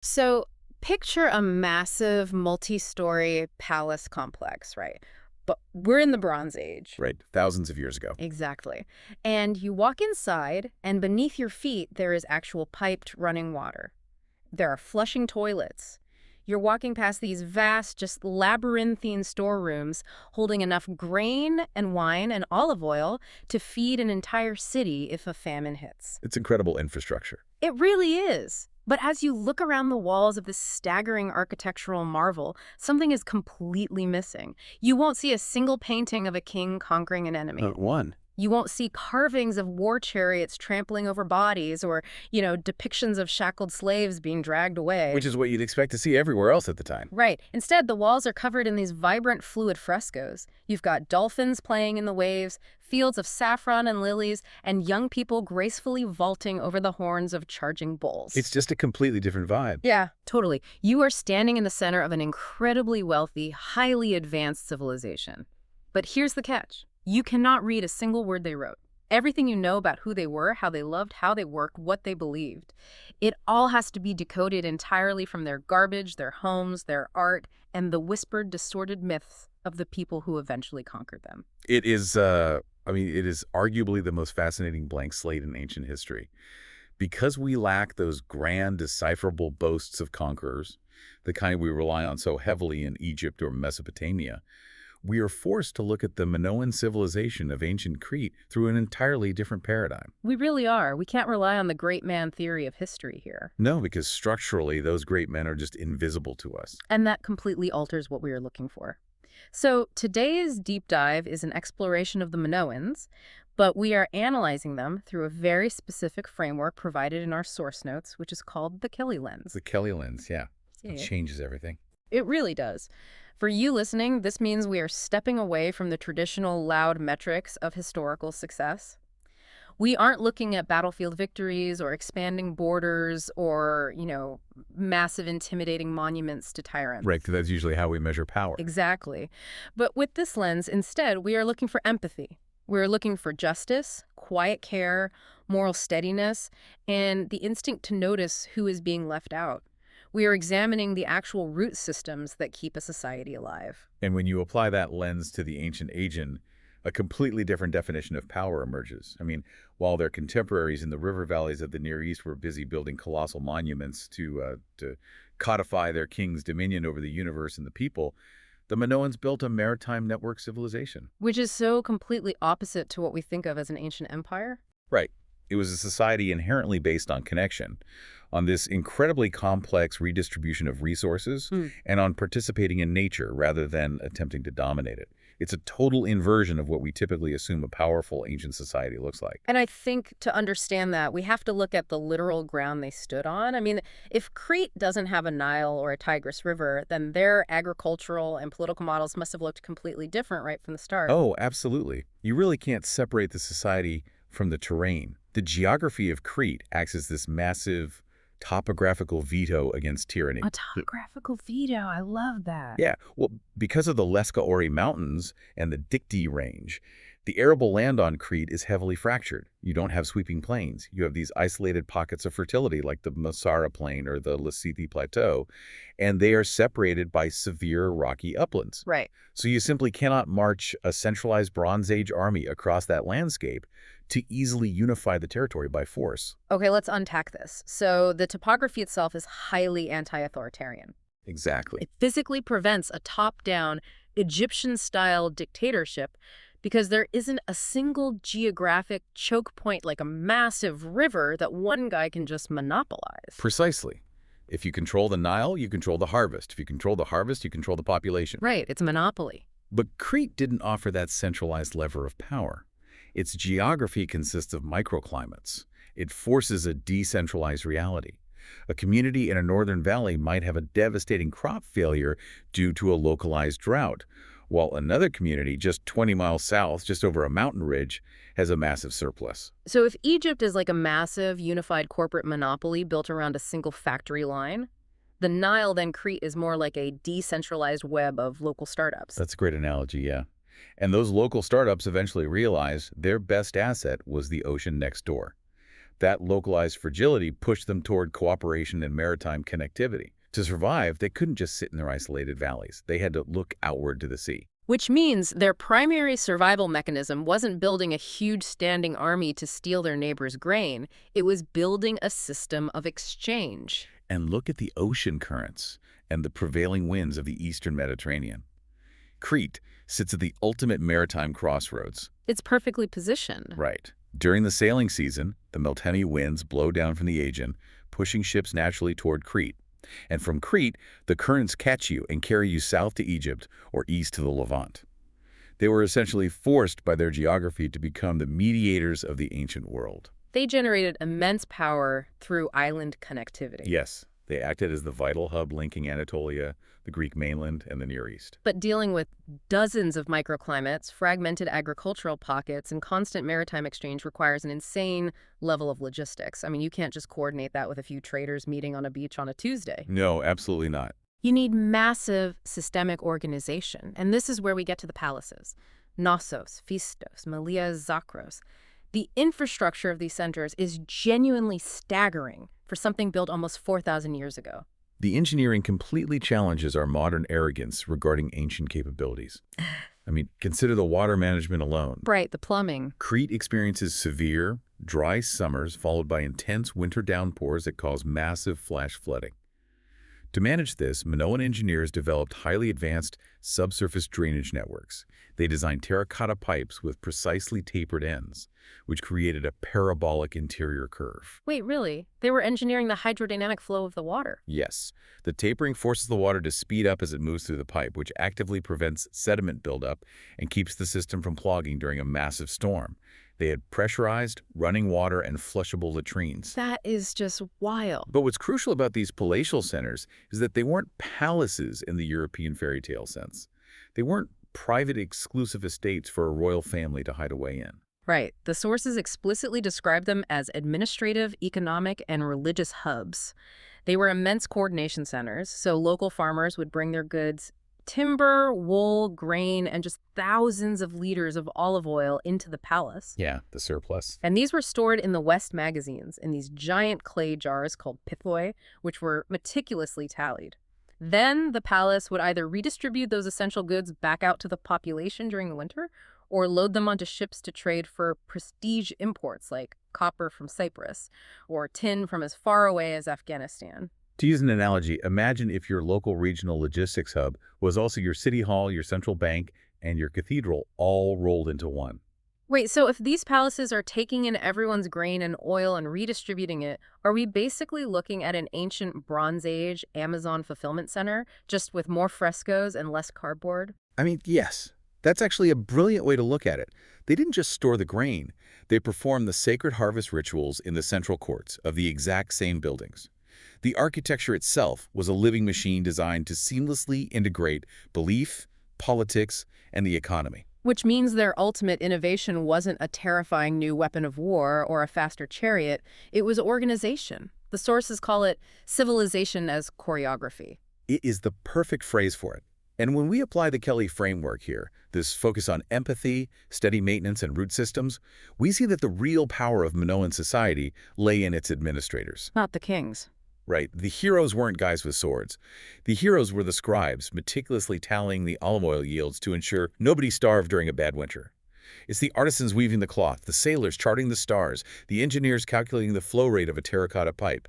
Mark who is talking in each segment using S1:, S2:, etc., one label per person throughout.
S1: So picture a massive multi-story palace complex, right? But we're in the Bronze Age.
S2: Right, thousands of years ago.
S1: Exactly. And you walk inside, and beneath your feet, there is actual piped running water. There are flushing toilets. You're walking past these vast, just labyrinthine storerooms holding enough grain and wine and olive oil to feed an entire city if a famine hits.
S2: It's incredible infrastructure.
S1: It really is. But as you look around the walls of this staggering architectural marvel, something is completely missing. You won't see a single painting of a king conquering an enemy.
S2: Not one.
S1: You won't see carvings of war chariots trampling over bodies or, depictions of shackled slaves being dragged away.
S2: Which is what you'd expect to see everywhere else at the time.
S1: Right. Instead, the walls are covered in these vibrant, fluid frescoes. You've got dolphins playing in the waves, fields of saffron and lilies, and young people gracefully vaulting over the horns of charging bulls.
S2: It's just a completely different vibe.
S1: Yeah, totally. You are standing in the center of an incredibly wealthy, highly advanced civilization. But here's the catch. You cannot read a single word they wrote. Everything you know about who they were, how they loved, how they worked, what they believed. It all has to be decoded entirely from their garbage, their homes, their art, and the whispered, distorted myths of the people who eventually conquered them.
S2: It is, it is arguably the most fascinating blank slate in ancient history. Because we lack those grand, decipherable boasts of conquerors, the kind we rely on so heavily in Egypt or Mesopotamia, we are forced to look at the Minoan civilization of ancient Crete through an entirely different paradigm.
S1: We really are. We can't rely on the great man theory of history here.
S2: No, because structurally, those great men are just invisible to us.
S1: And that completely alters what we are looking for. So today's deep dive is an exploration of the Minoans, but we are analyzing them through a very specific framework provided in our source notes, which is called the Kelly lens.
S2: The Kelly lens, yeah.
S1: Yeah.
S2: It changes everything.
S1: It really does. For you listening, this means we are stepping away from the traditional loud metrics of historical success. We aren't looking at battlefield victories or expanding borders or, massive intimidating monuments to tyrants.
S2: Right, because that's usually how we measure power.
S1: Exactly. But with this lens, instead, we are looking for empathy. We're looking for justice, quiet care, moral steadiness, and the instinct to notice who is being left out. We are examining the actual root systems that keep a society alive.
S2: And when you apply that lens to the ancient Aegean, a completely different definition of power emerges. While their contemporaries in the river valleys of the Near East were busy building colossal monuments to codify their king's dominion over the universe and the people, the Minoans built a maritime network civilization.
S1: Which is so completely opposite to what we think of as an ancient empire.
S2: Right. It was a society inherently based on connection, on this incredibly complex redistribution of resources, and on participating in nature rather than attempting to dominate it. It's a total inversion of what we typically assume a powerful ancient society looks like.
S1: And I think to understand that, we have to look at the literal ground they stood on. If Crete doesn't have a Nile or a Tigris River, then their agricultural and political models must have looked completely different right from the start.
S2: Oh, absolutely. You really can't separate the society from the terrain. The geography of Crete acts as this massive topographical veto against tyranny.
S1: A topographical veto. I love that.
S2: Yeah, well, because of the Lesca-Ori Mountains and the Dictee Range, the arable land on Crete is heavily fractured. You don't have sweeping plains. You have these isolated pockets of fertility like the Masara Plain or the Lasiti Plateau, and they are separated by severe rocky uplands.
S1: Right.
S2: So you simply cannot march a centralized Bronze Age army across that landscape to easily unify the territory by force.
S1: Okay, let's unpack this. So the topography itself is highly anti-authoritarian.
S2: Exactly.
S1: It physically prevents a top-down, Egyptian-style dictatorship because there isn't a single geographic choke point like a massive river that one guy can just monopolize.
S2: Precisely. If you control the Nile, you control the harvest. If you control the harvest, you control the population.
S1: Right, it's a monopoly.
S2: But Crete didn't offer that centralized lever of power. Its geography consists of microclimates. It forces a decentralized reality. A community in a northern valley might have a devastating crop failure due to a localized drought, while another community just 20 miles south, just over a mountain ridge, has a massive surplus.
S1: So if Egypt is like a massive, unified corporate monopoly built around a single factory line, the Nile, then Crete, is more like a decentralized web of local startups.
S2: That's a great analogy, yeah. And those local startups eventually realized their best asset was the ocean next door. That localized fragility pushed them toward cooperation and maritime connectivity. To survive, they couldn't just sit in their isolated valleys. They had to look outward to the sea.
S1: Which means their primary survival mechanism wasn't building a huge standing army to steal their neighbor's grain. It was building a system of exchange.
S2: And look at the ocean currents and the prevailing winds of the eastern Mediterranean. Crete sits at the ultimate maritime crossroads.
S1: It's perfectly positioned.
S2: Right. During the sailing season, the Meltemi winds blow down from the Aegean, pushing ships naturally toward Crete. And from Crete, the currents catch you and carry you south to Egypt or east to the Levant. They were essentially forced by their geography to become the mediators of the ancient world.
S1: They generated immense power through island connectivity.
S2: Yes, they acted as the vital hub linking Anatolia, the Greek mainland, and the Near East.
S1: But dealing with dozens of microclimates, fragmented agricultural pockets, and constant maritime exchange requires an insane level of logistics. I mean, you can't just coordinate that with a few traders meeting on a beach on a Tuesday.
S2: No, absolutely not.
S1: You need massive systemic organization, and this is where we get to the palaces. Knossos, Phistos, Melias, Zakros. The infrastructure of these centers is genuinely staggering for something built almost 4,000 years ago.
S2: The engineering completely challenges our modern arrogance regarding ancient capabilities. I mean, consider the water management alone.
S1: Right, the plumbing.
S2: Crete experiences severe, dry summers followed by intense winter downpours that cause massive flash flooding. To manage this, Minoan engineers developed highly advanced subsurface drainage networks. They designed terracotta pipes with precisely tapered ends, which created a parabolic interior curve.
S1: Wait, really? They were engineering the hydrodynamic flow of the water?
S2: Yes. The tapering forces the water to speed up as it moves through the pipe, which actively prevents sediment buildup and keeps the system from clogging during a massive storm. They had pressurized, running water, and flushable latrines.
S1: That is just wild.
S2: But what's crucial about these palatial centers is that they weren't palaces in the European fairy tale sense. They weren't private exclusive estates for a royal family to hide away in.
S1: Right. The sources explicitly describe them as administrative, economic, and religious hubs. They were immense coordination centers, so local farmers would bring their goods, timber, wool, grain, and just thousands of liters of olive oil into the palace.
S2: Yeah, the surplus.
S1: And these were stored in the West magazines in these giant clay jars called pithoi, which were meticulously tallied. Then the palace would either redistribute those essential goods back out to the population during the winter or load them onto ships to trade for prestige imports like copper from Cyprus or tin from as far away as Afghanistan.
S2: To use an analogy, imagine if your local regional logistics hub was also your city hall, your central bank, and your cathedral all rolled into one.
S1: Wait, so if these palaces are taking in everyone's grain and oil and redistributing it, are we basically looking at an ancient Bronze Age Amazon fulfillment center, just with more frescoes and less cardboard?
S2: I mean, yes. That's actually a brilliant way to look at it. They didn't just store the grain. They performed the sacred harvest rituals in the central courts of the exact same buildings. The architecture itself was a living machine designed to seamlessly integrate belief, politics, and the economy.
S1: Which means their ultimate innovation wasn't a terrifying new weapon of war or a faster chariot. It was organization. The sources call it civilization as choreography.
S2: It is the perfect phrase for it. And when we apply the Kelly framework here, this focus on empathy, steady maintenance, and root systems, we see that the real power of Minoan society lay in its administrators.
S1: Not the kings.
S2: Right. The heroes weren't guys with swords. The heroes were the scribes, meticulously tallying the olive oil yields to ensure nobody starved during a bad winter. It's the artisans weaving the cloth, the sailors charting the stars, the engineers calculating the flow rate of a terracotta pipe.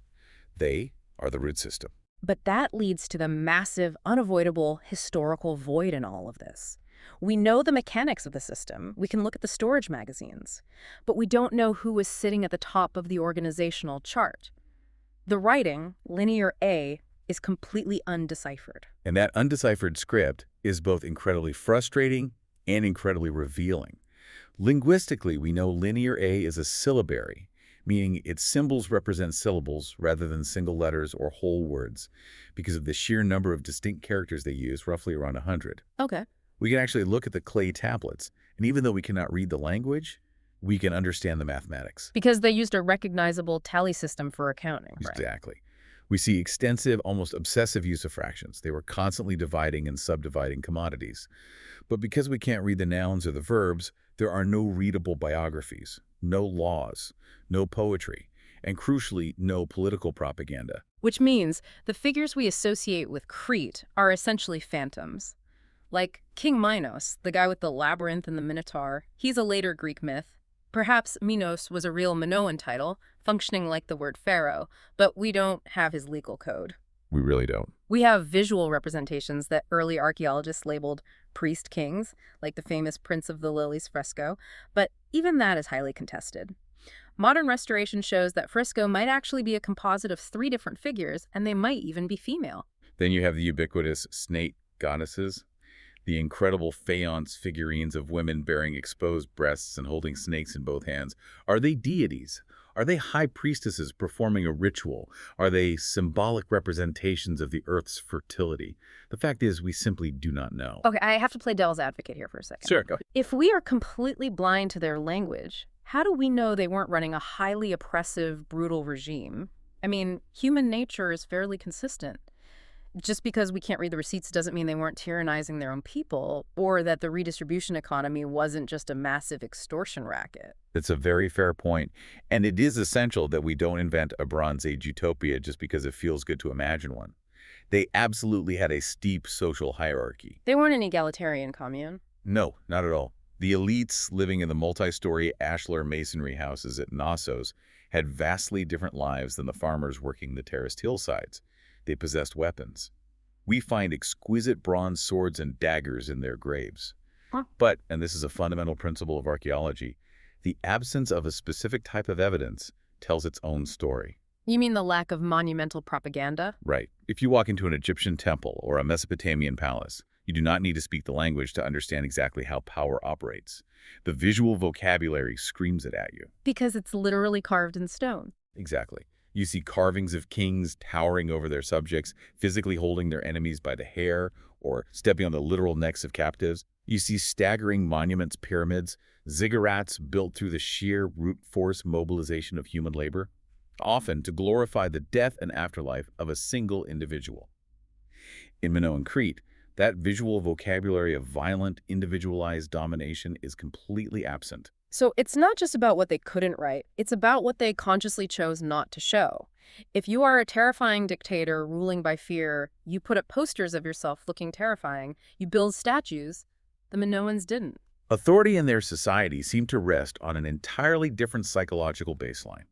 S2: They are the root system.
S1: But that leads to the massive, unavoidable historical void in all of this. We know the mechanics of the system. We can look at the storage magazines. But we don't know who was sitting at the top of the organizational chart. The writing, linear A, is completely undeciphered.
S2: And that undeciphered script is both incredibly frustrating and incredibly revealing. Linguistically, we know linear A is a syllabary, meaning its symbols represent syllables rather than single letters or whole words, because of the sheer number of distinct characters they use, roughly around 100.
S1: Okay.
S2: We can actually look at the clay tablets, and even though we cannot read the language, we can understand the mathematics.
S1: Because they used a recognizable tally system for accounting, right?
S2: Exactly. We see extensive, almost obsessive use of fractions. They were constantly dividing and subdividing commodities. But because we can't read the nouns or the verbs, there are no readable biographies, no laws, no poetry. and crucially, no political propaganda.
S1: Which means the figures we associate with Crete are essentially phantoms. Like King Minos, the guy with the labyrinth and the Minotaur, he's a later Greek myth. Perhaps Minos was a real Minoan title, functioning like the word pharaoh, but we don't have his legal code.
S2: We really don't.
S1: We have visual representations that early archaeologists labeled priest kings, like the famous Prince of the Lilies fresco, but even that is highly contested. Modern restoration shows that fresco might actually be a composite of 3 different figures, and they might even be female.
S2: Then you have the ubiquitous snake goddesses, the incredible faience figurines of women bearing exposed breasts and holding snakes in both hands. Are they deities? Are they high priestesses performing a ritual? Are they symbolic representations of the Earth's fertility? The fact is, we simply do not know.
S1: Okay, I have to play devil's advocate here for a second.
S2: Sure, go ahead.
S1: If we are completely blind to their language, how do we know they weren't running a highly oppressive, brutal regime? I mean, human nature is fairly consistent. Just because we can't read the receipts doesn't mean they weren't tyrannizing their own people, or that the redistribution economy wasn't just a massive extortion racket.
S2: It's a very fair point, and it is essential that we don't invent a Bronze Age utopia just because it feels good to imagine one. They absolutely had a steep social hierarchy.
S1: They weren't an egalitarian commune.
S2: No, not at all. The elites living in the multi-story ashlar masonry houses at Knossos had vastly different lives than the farmers working the terraced hillsides. They possessed weapons. We find exquisite bronze swords and daggers in their graves. But, and this is a fundamental principle of archaeology, the absence of a specific type of evidence tells its own story.
S1: You mean the lack of monumental propaganda?
S2: Right. If you walk into an Egyptian temple or a Mesopotamian palace, you do not need to speak the language to understand exactly how power operates. The visual vocabulary screams it at you.
S1: Because it's literally carved in stone.
S2: Exactly. You see carvings of kings towering over their subjects, physically holding their enemies by the hair or stepping on the literal necks of captives. You see staggering monuments, pyramids, ziggurats built through the sheer brute force mobilization of human labor, often to glorify the death and afterlife of a single individual. In Minoan Crete, that visual vocabulary of violent, individualized domination is completely absent.
S1: So it's not just about what they couldn't write, it's about what they consciously chose not to show. If you are a terrifying dictator ruling by fear, you put up posters of yourself looking terrifying, you build statues. The Minoans didn't.
S2: Authority in their society seemed to rest on an entirely different psychological baseline.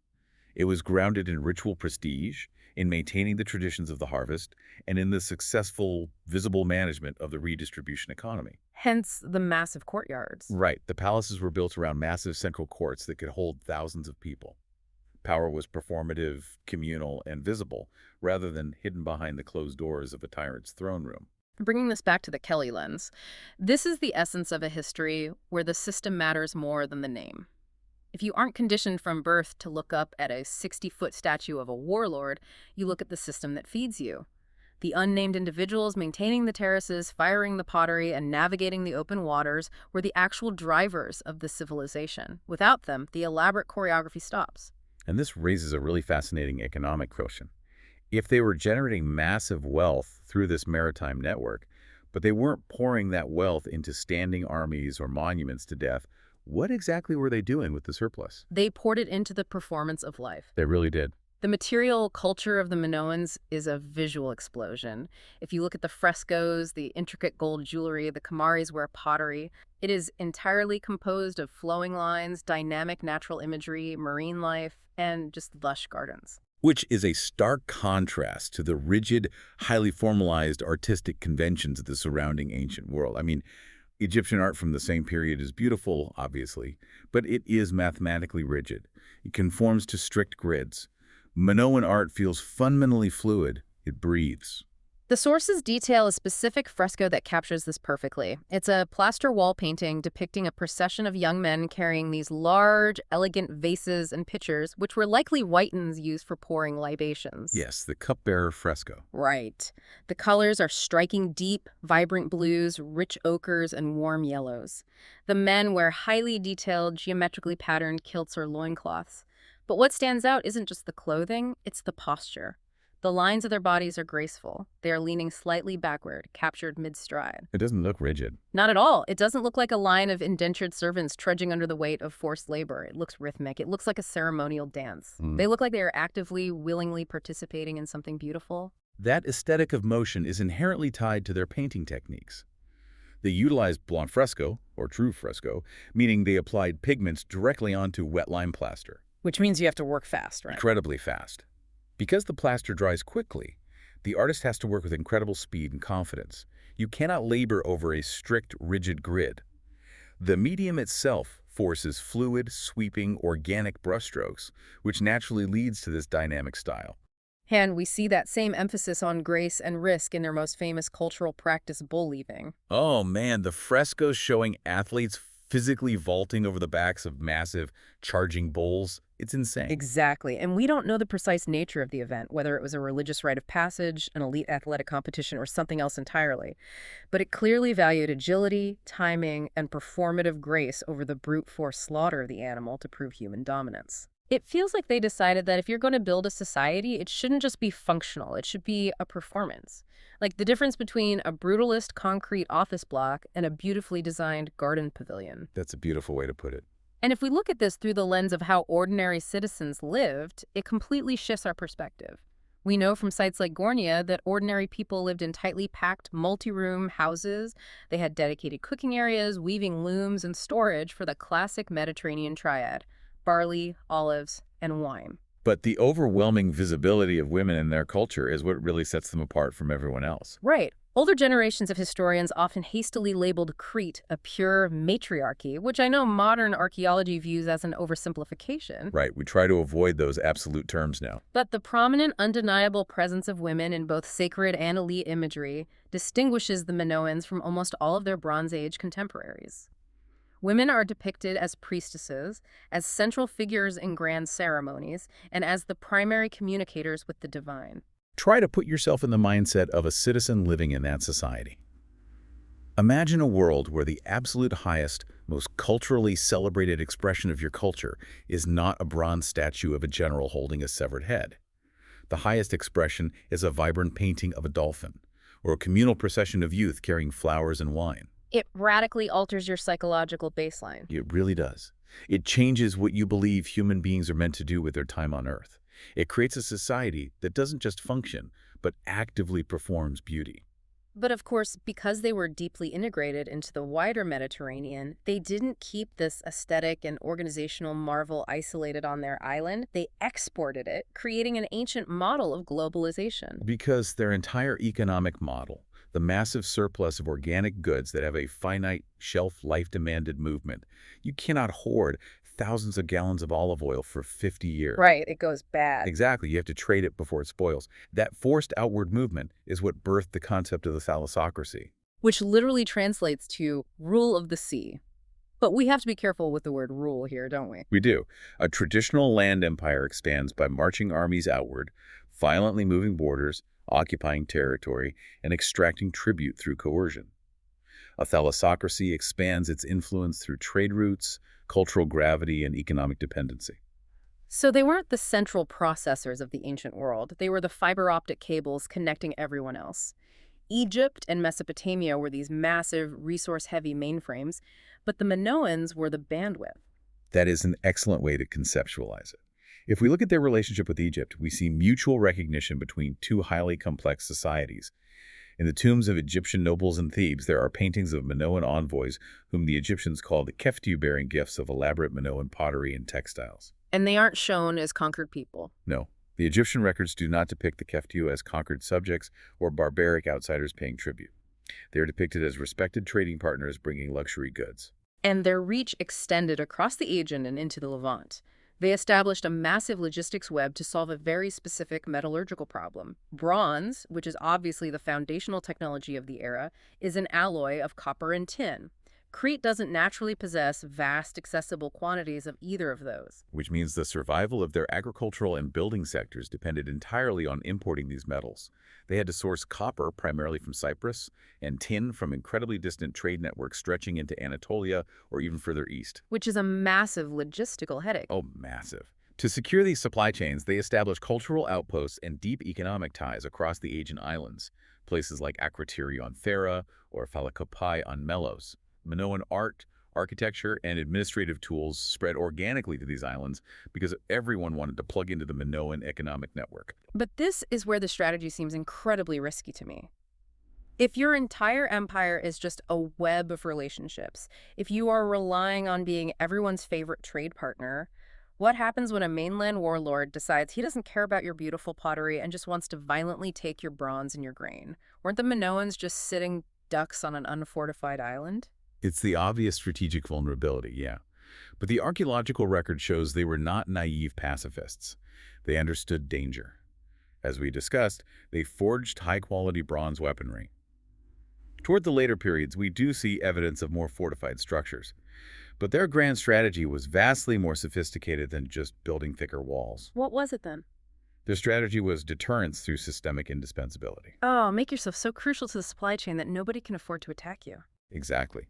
S2: It was grounded in ritual prestige, in maintaining the traditions of the harvest, and in the successful, visible management of the redistribution economy.
S1: Hence the massive courtyards.
S2: Right. The palaces were built around massive central courts that could hold thousands of people. Power was performative, communal, and visible, rather than hidden behind the closed doors of a tyrant's throne room.
S1: Bringing this back to the Kelly lens, this is the essence of a history where the system matters more than the name. If you aren't conditioned from birth to look up at a 60-foot statue of a warlord, you look at the system that feeds you. The unnamed individuals maintaining the terraces, firing the pottery, and navigating the open waters were the actual drivers of the civilization. Without them, the elaborate choreography stops.
S2: And this raises a really fascinating economic question. If they were generating massive wealth through this maritime network, but they weren't pouring that wealth into standing armies or monuments to death, what exactly were they doing with the surplus?
S1: They poured it into the performance of life.
S2: They really did.
S1: The material culture of the Minoans is a visual explosion. If you look at the frescoes, the intricate gold jewelry, the Kamaris wear pottery, it is entirely composed of flowing lines, dynamic natural imagery, marine life, and just lush gardens.
S2: Which is a stark contrast to the rigid, highly formalized artistic conventions of the surrounding ancient world. I mean, Egyptian art from the same period is beautiful, obviously, but it is mathematically rigid. It conforms to strict grids. Minoan art feels fundamentally fluid. It breathes.
S1: The sources detail a specific fresco that captures this perfectly. It's a plaster wall painting depicting a procession of young men carrying these large, elegant vases and pitchers, which were likely whitens used for pouring libations.
S2: Yes, the cupbearer fresco.
S1: Right. The colors are striking deep, vibrant blues, rich ochres, and warm yellows. The men wear highly detailed, geometrically patterned kilts or loincloths. But what stands out isn't just the clothing, it's the posture. The lines of their bodies are graceful. They are leaning slightly backward, captured mid-stride.
S2: It doesn't look rigid.
S1: Not at all. It doesn't look like a line of indentured servants trudging under the weight of forced labor. It looks rhythmic. It looks like a ceremonial dance. They look like they are actively, willingly participating in something beautiful.
S2: That aesthetic of motion is inherently tied to their painting techniques. They utilized blanc fresco, or true fresco, meaning they applied pigments directly onto wet lime plaster.
S1: Which means you have to work fast, right?
S2: Incredibly fast. Because the plaster dries quickly, the artist has to work with incredible speed and confidence. You cannot labor over a strict, rigid grid. The medium itself forces fluid, sweeping, organic brushstrokes, which naturally leads to this dynamic style.
S1: And we see that same emphasis on grace and risk in their most famous cultural practice, bull leaping.
S2: Oh man, the frescoes showing athletes physically vaulting over the backs of massive, charging bulls. It's insane.
S1: Exactly. And we don't know the precise nature of the event, whether it was a religious rite of passage, an elite athletic competition, or something else entirely. But it clearly valued agility, timing, and performative grace over the brute force slaughter of the animal to prove human dominance. It feels like they decided that if you're going to build a society, it shouldn't just be functional. It should be a performance. Like the difference between a brutalist concrete office block and a beautifully designed garden pavilion.
S2: That's a beautiful way to put it.
S1: And if we look at this through the lens of how ordinary citizens lived, it completely shifts our perspective. We know from sites like Gornia that ordinary people lived in tightly packed, multi-room houses. They had dedicated cooking areas, weaving looms, and storage for the classic Mediterranean triad: barley, olives, and wine.
S2: But the overwhelming visibility of women in their culture is what really sets them apart from everyone else.
S1: Right. Older generations of historians often hastily labeled Crete a pure matriarchy, which I know modern archaeology views as an oversimplification.
S2: Right, we try to avoid those absolute terms now.
S1: But the prominent, undeniable presence of women in both sacred and elite imagery distinguishes the Minoans from almost all of their Bronze Age contemporaries. Women are depicted as priestesses, as central figures in grand ceremonies, and as the primary communicators with the divine.
S2: Try to put yourself in the mindset of a citizen living in that society. Imagine a world where the absolute highest, most culturally celebrated expression of your culture is not a bronze statue of a general holding a severed head. The highest expression is a vibrant painting of a dolphin, or a communal procession of youth carrying flowers and wine.
S1: It radically alters your psychological baseline.
S2: It really does. It changes what you believe human beings are meant to do with their time on Earth. It creates a society that doesn't just function, but actively performs beauty.
S1: But of course, because they were deeply integrated into the wider Mediterranean, they didn't keep this aesthetic and organizational marvel isolated on their island. They exported it, creating an ancient model of globalization.
S2: Because their entire economic model, the massive surplus of organic goods that have a finite shelf life-demanded movement, you cannot hoard thousands of gallons of olive oil for 50 years.
S1: Right, it goes bad.
S2: Exactly, you have to trade it before it spoils. That forced outward movement is what birthed the concept of the thalassocracy.
S1: Which literally translates to rule of the sea. But we have to be careful with the word rule here, don't we?
S2: We do. A traditional land empire expands by marching armies outward, violently moving borders, occupying territory, and extracting tribute through coercion. A thalassocracy expands its influence through trade routes, cultural gravity, and economic dependency.
S1: So they weren't the central processors of the ancient world. They were the fiber optic cables connecting everyone else. Egypt and Mesopotamia were these massive, resource-heavy mainframes, but the Minoans were the bandwidth.
S2: That is an excellent way to conceptualize it. If we look at their relationship with Egypt, we see mutual recognition between two highly complex societies. In the tombs of Egyptian nobles in Thebes, there are paintings of Minoan envoys whom the Egyptians called keftiu, bearing gifts of elaborate Minoan pottery and textiles.
S1: And they aren't shown as conquered people.
S2: No, the Egyptian records do not depict the keftiu as conquered subjects or barbaric outsiders paying tribute. They are depicted as respected trading partners bringing luxury goods.
S1: And their reach extended across the Aegean and into the Levant. They established a massive logistics web to solve a very specific metallurgical problem. Bronze, which is obviously the foundational technology of the era, is an alloy of copper and tin. Crete doesn't naturally possess vast, accessible quantities of either of those.
S2: Which means the survival of their agricultural and building sectors depended entirely on importing these metals. They had to source copper primarily from Cyprus and tin from incredibly distant trade networks stretching into Anatolia or even further east.
S1: Which is a massive logistical headache.
S2: Oh, massive. To secure these supply chains, they established cultural outposts and deep economic ties across the Aegean islands, places like Akrotiri on Thera or Phalikopai on Melos. Minoan art, architecture, and administrative tools spread organically to these islands because everyone wanted to plug into the Minoan economic network.
S1: But this is where the strategy seems incredibly risky to me. If your entire empire is just a web of relationships, if you are relying on being everyone's favorite trade partner, what happens when a mainland warlord decides he doesn't care about your beautiful pottery and just wants to violently take your bronze and your grain? Weren't the Minoans just sitting ducks on an unfortified island?
S2: It's the obvious strategic vulnerability, yeah. But the archaeological record shows they were not naive pacifists. They understood danger. As we discussed, they forged high-quality bronze weaponry. Toward the later periods, we do see evidence of more fortified structures. But their grand strategy was vastly more sophisticated than just building thicker walls.
S1: What was it then?
S2: Their strategy was deterrence through systemic indispensability.
S1: Oh, make yourself so crucial to the supply chain that nobody can afford to attack you.
S2: Exactly.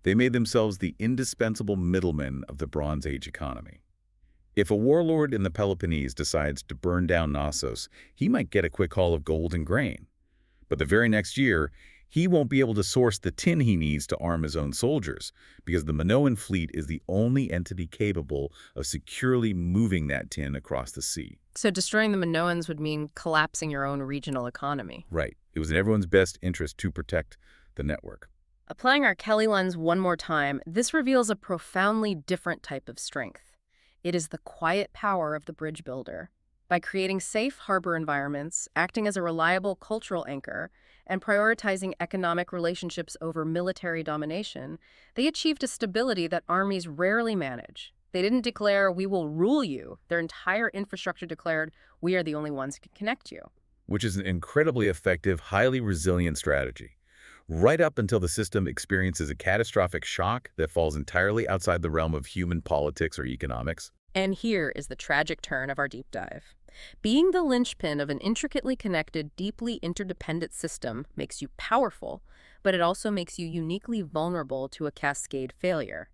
S2: They made themselves the indispensable middlemen of the Bronze Age economy. If a warlord in the Peloponnese decides to burn down Knossos, he might get a quick haul of gold and grain. But the very next year, he won't be able to source the tin he needs to arm his own soldiers, because the Minoan fleet is the only entity capable of securely moving that tin across the sea.
S1: So destroying the Minoans would mean collapsing your own regional economy.
S2: Right. It was in everyone's best interest to protect the network.
S1: Applying our Kelly lens one more time, this reveals a profoundly different type of strength. It is the quiet power of the bridge builder. By creating safe harbor environments, acting as a reliable cultural anchor, and prioritizing economic relationships over military domination, they achieved a stability that armies rarely manage. They didn't declare, "We will rule you." Their entire infrastructure declared, "We are the only ones who can connect you."
S2: Which is an incredibly effective, highly resilient strategy, right up until the system experiences a catastrophic shock that falls entirely outside the realm of human politics or economics.
S1: And here is the tragic turn of our deep dive. Being the linchpin of an intricately connected, deeply interdependent system makes you powerful, but it also makes you uniquely vulnerable to a cascade failure.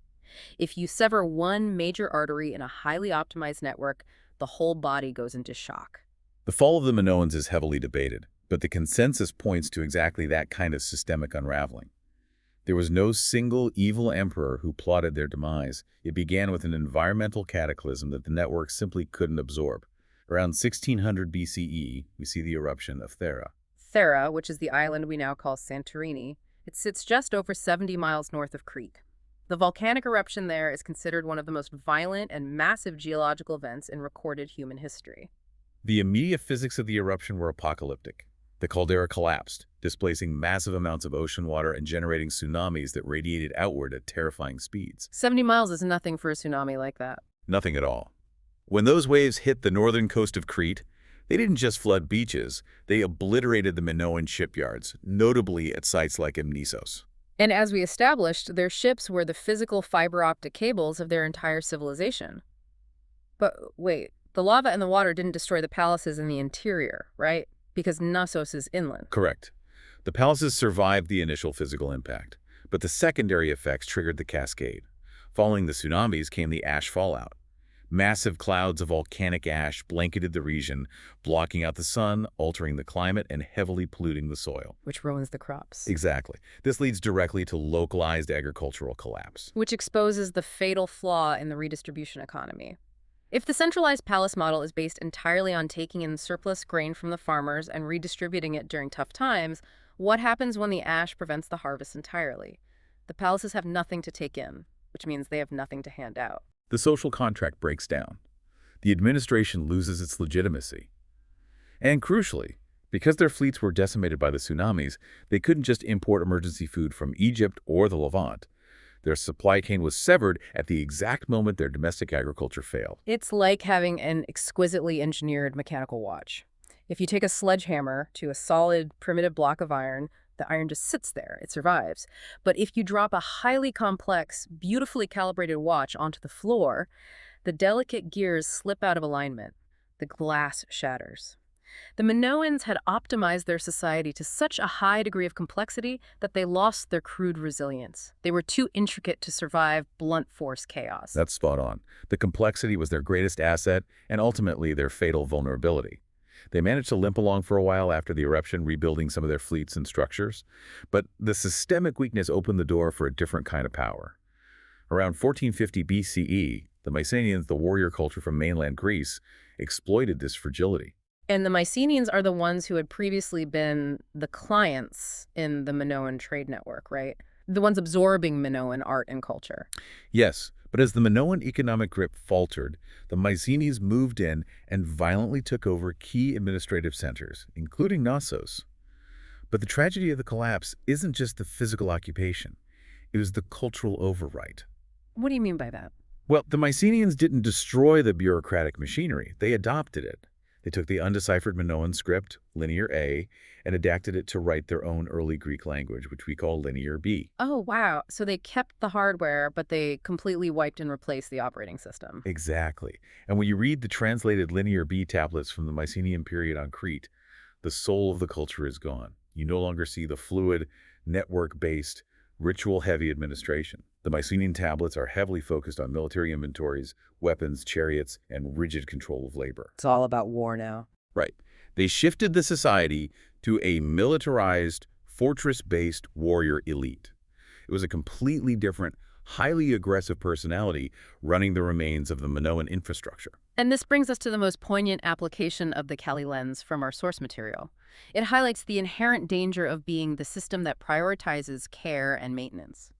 S1: If you sever one major artery in a highly optimized network, the whole body goes into shock.
S2: The fall of the Minoans is heavily debated, but the consensus points to exactly that kind of systemic unraveling. There was no single evil emperor who plotted their demise. It began with an environmental cataclysm that the network simply couldn't absorb. Around 1600 BCE, we see the eruption of Thera.
S1: Thera, which is the island we now call Santorini, it sits just over 70 miles north of Crete. The volcanic eruption there is considered one of the most violent and massive geological events in recorded human history.
S2: The immediate physics of the eruption were apocalyptic. The caldera collapsed, displacing massive amounts of ocean water and generating tsunamis that radiated outward at terrifying speeds.
S1: 70 miles is nothing for a tsunami like that.
S2: Nothing at all. When those waves hit the northern coast of Crete, they didn't just flood beaches, they obliterated the Minoan shipyards, notably at sites like Amnisos.
S1: And as we established, their ships were the physical fiber optic cables of their entire civilization. But wait, the lava and the water didn't destroy the palaces in the interior, right? Because Knossos is inland.
S2: Correct. The palaces survived the initial physical impact, but the secondary effects triggered the cascade. Following the tsunamis came the ash fallout. Massive clouds of volcanic ash blanketed the region, blocking out the sun, altering the climate, and heavily polluting the soil.
S1: Which ruins the crops.
S2: Exactly. This leads directly to localized agricultural collapse.
S1: Which exposes the fatal flaw in the redistribution economy. If the centralized palace model is based entirely on taking in surplus grain from the farmers and redistributing it during tough times, what happens when the ash prevents the harvest entirely? The palaces have nothing to take in, which means they have nothing to hand out.
S2: The social contract breaks down. The administration loses its legitimacy. And crucially, because their fleets were decimated by the tsunamis, they couldn't just import emergency food from Egypt or the Levant. Their supply chain was severed at the exact moment their domestic agriculture failed.
S1: It's like having an exquisitely engineered mechanical watch. If you take a sledgehammer to a solid, primitive block of iron, the iron just sits there. It survives. But if you drop a highly complex, beautifully calibrated watch onto the floor, the delicate gears slip out of alignment. The glass shatters. The Minoans had optimized their society to such a high degree of complexity that they lost their crude resilience. They were too intricate to survive blunt force chaos.
S2: That's spot on. The complexity was their greatest asset and ultimately their fatal vulnerability. They managed to limp along for a while after the eruption, rebuilding some of their fleets and structures. But the systemic weakness opened the door for a different kind of power. Around 1450 BCE, the Mycenaeans, the warrior culture from mainland Greece, exploited this fragility.
S1: And the Mycenaeans are the ones who had previously been the clients in the Minoan trade network, right? The ones absorbing Minoan art and culture.
S2: Yes, but as the Minoan economic grip faltered, the Mycenaeans moved in and violently took over key administrative centers, including Knossos. But the tragedy of the collapse isn't just the physical occupation. It was the cultural overwrite.
S1: What do you mean by that?
S2: Well, the Mycenaeans didn't destroy the bureaucratic machinery. They adopted it. They took the undeciphered Minoan script, Linear A, and adapted it to write their own early Greek language, which we call Linear B.
S1: Oh, wow. So they kept the hardware, but they completely wiped and replaced the operating system.
S2: Exactly. And when you read the translated Linear B tablets from the Mycenaean period on Crete, the soul of the culture is gone. You no longer see the fluid, network-based, ritual-heavy administration. The Mycenaean tablets are heavily focused on military inventories, weapons, chariots, and rigid control of labor.
S1: It's all about war now.
S2: Right. They shifted the society to a militarized, fortress-based warrior elite. It was a completely different, highly aggressive personality running the remains of the Minoan infrastructure.
S1: And this brings us to the most poignant application of the Kali lens from our source material. It highlights the inherent danger of being the system that prioritizes care and maintenance.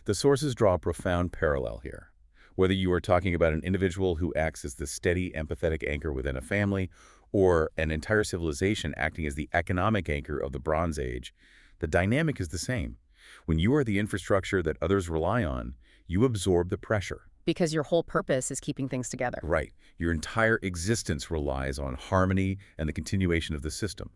S2: The sources draw a profound parallel here. Whether you are talking about an individual who acts as the steady, empathetic anchor within a family, or an entire civilization acting as the economic anchor of the Bronze Age, the dynamic is the same. When you are the infrastructure that others rely on, you absorb the pressure.
S1: Because your whole purpose is keeping things together.
S2: Right. Your entire existence relies on harmony and the continuation of the system.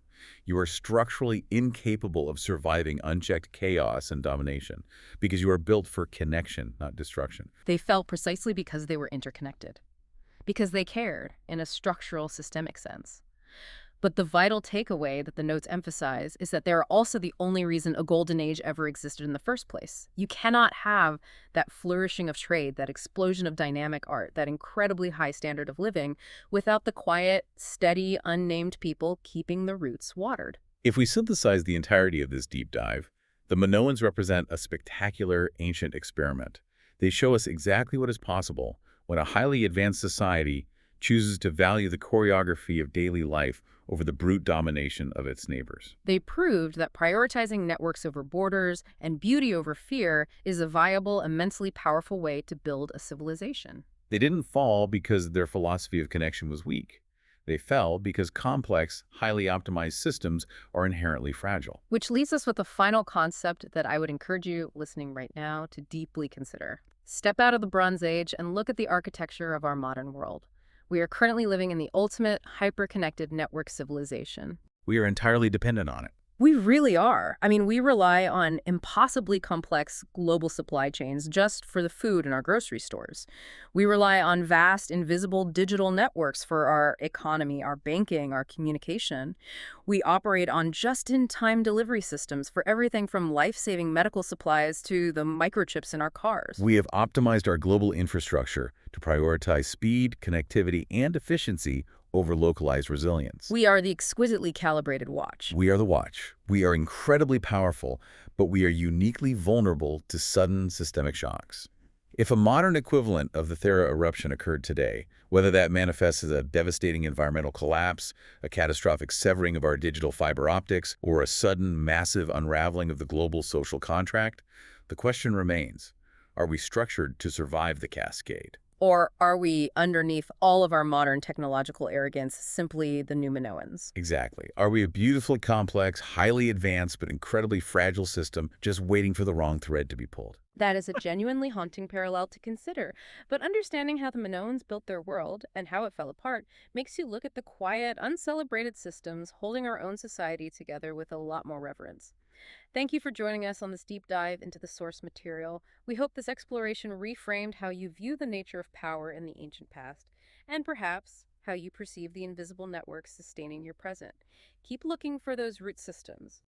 S2: You are structurally incapable of surviving unchecked chaos and domination because you are built for connection, not destruction.
S1: They fell precisely because they were interconnected. Because they cared in a structural, systemic sense. But the vital takeaway that the notes emphasize is that they are also the only reason a golden age ever existed in the first place. You cannot have that flourishing of trade, that explosion of dynamic art, that incredibly high standard of living without the quiet, steady, unnamed people keeping the roots watered.
S2: If we synthesize the entirety of this deep dive, the Minoans represent a spectacular ancient experiment. They show us exactly what is possible when a highly advanced society chooses to value the choreography of daily life over the brute domination of its neighbors.
S1: They proved that prioritizing networks over borders and beauty over fear is a viable, immensely powerful way to build a civilization.
S2: They didn't fall because their philosophy of connection was weak. They fell because complex, highly optimized systems are inherently fragile.
S1: Which leaves us with a final concept that I would encourage you listening right now to deeply consider. Step out of the Bronze Age and look at the architecture of our modern world. We are currently living in the ultimate hyper-connected network civilization.
S2: We are entirely dependent on it.
S1: We really are. I mean, we rely on impossibly complex global supply chains just for the food in our grocery stores. We rely on vast, invisible digital networks for our economy, our banking, our communication. We operate on just-in-time delivery systems for everything from life-saving medical supplies to the microchips in our cars.
S2: We have optimized our global infrastructure to prioritize speed, connectivity, and efficiency over localized resilience.
S1: We are the exquisitely calibrated watch.
S2: We are the watch. We are incredibly powerful, but we are uniquely vulnerable to sudden systemic shocks. If a modern equivalent of the Thera eruption occurred today, whether that manifests as a devastating environmental collapse, a catastrophic severing of our digital fiber optics, or a sudden massive unraveling of the global social contract, the question remains, are we structured to survive the cascade?
S1: Or are we, underneath all of our modern technological arrogance, simply the new Minoans?
S2: Exactly. Are we a beautifully complex, highly advanced, but incredibly fragile system just waiting for the wrong thread to be pulled?
S1: That is a genuinely haunting parallel to consider. But understanding how the Minoans built their world and how it fell apart makes you look at the quiet, uncelebrated systems holding our own society together with a lot more reverence. Thank you for joining us on this deep dive into the source material. We hope this exploration reframed how you view the nature of power in the ancient past, and perhaps how you perceive the invisible networks sustaining your present. Keep looking for those root systems.